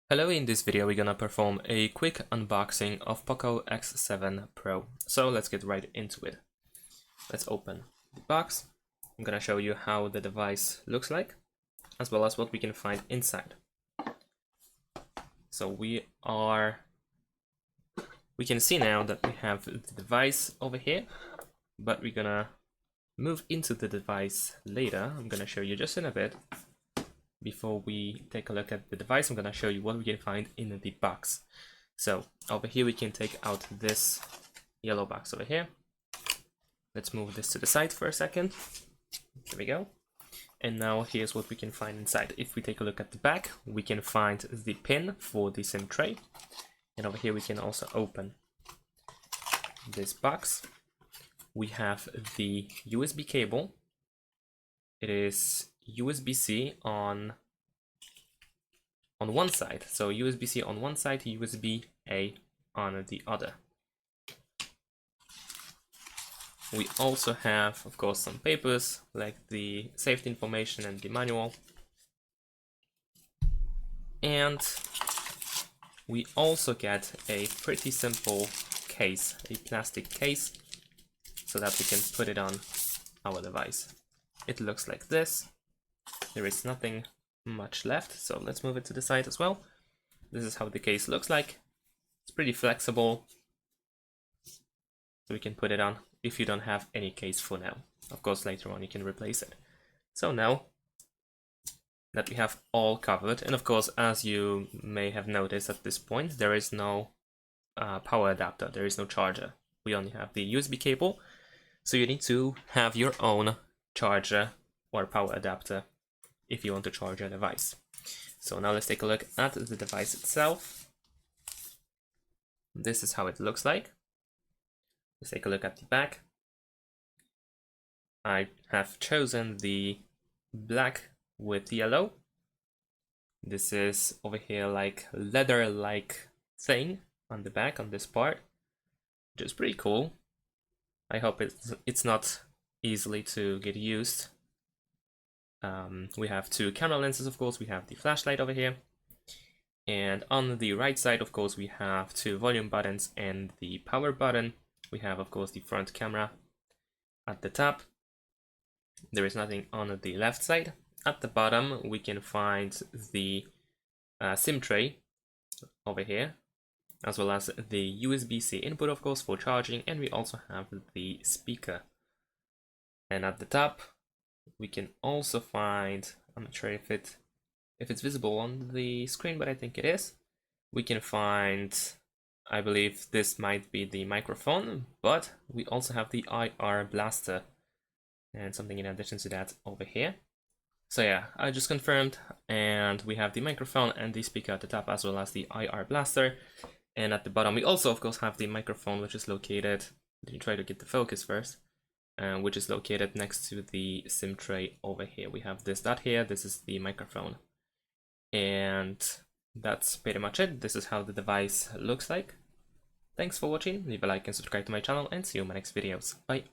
Hello, in this video we're gonna perform a quick unboxing of POCO X7 Pro. So let's get right into it. Let's open the box. I'm gonna show you how the device looks like, as well as what we can find inside. So we can see now that we have the device over here, but we're gonna move into the device later. I'm gonna show you just in a bit. Before we take a look at the device, I'm going to show you what we can find in the box. So over here we can take out this yellow box over here. Let's move this to the side for a second. There we go. And now here's what we can find inside. If we take a look at the back, we can find the pin for the SIM tray. And over here we can also open this box. We have the USB cable. It is USB-C on one side, so USB-C on one side, USB-A on the other. We also have, of course, some papers like the safety information and the manual, and we also get a pretty simple case, a plastic case, so that we can put it on our device. It looks like this. There is nothing much left, so let's move it to the side as well. This is how the case looks like. It's pretty flexible, so we can put it on if you don't have any case for now. Of course, later on you can replace it. So now that we have all covered, and of course, as you may have noticed at this point, there is no power adapter, there is no charger. We only have the USB cable, so you need to have your own charger or power adapter if you want to charge your device. So now let's take a look at the device itself. This is how it looks like. Let's take a look at the back. I have chosen the black with yellow. This is over here like leather-like thing on the back, on this part, which is pretty cool. I hope it's not easily to get used. We have two camera lenses, of course. We have the flashlight over here, and on the right side, of course, we have two volume buttons and the power button. We have, of course, the front camera at the top. There is nothing on the left side. At the bottom, we can find the SIM tray over here, as well as the USB-C input, of course, for charging, and we also have the speaker. And at the top, we can also find, I'm not sure if it's visible on the screen, but I think it is. We can find, I believe this might be the microphone, but we also have the IR blaster and something in addition to that over here. So yeah, I just confirmed, and we have the microphone and the speaker at the top, as well as the IR blaster. And at the bottom, we also, of course, have the microphone, which is located, let me try to get the focus first. Which is located next to the SIM tray over here. We have this dot here, this is the microphone. And that's pretty much it. This is how the device looks like. Thanks for watching, leave a like and subscribe to my channel, and see you in my next videos. Bye!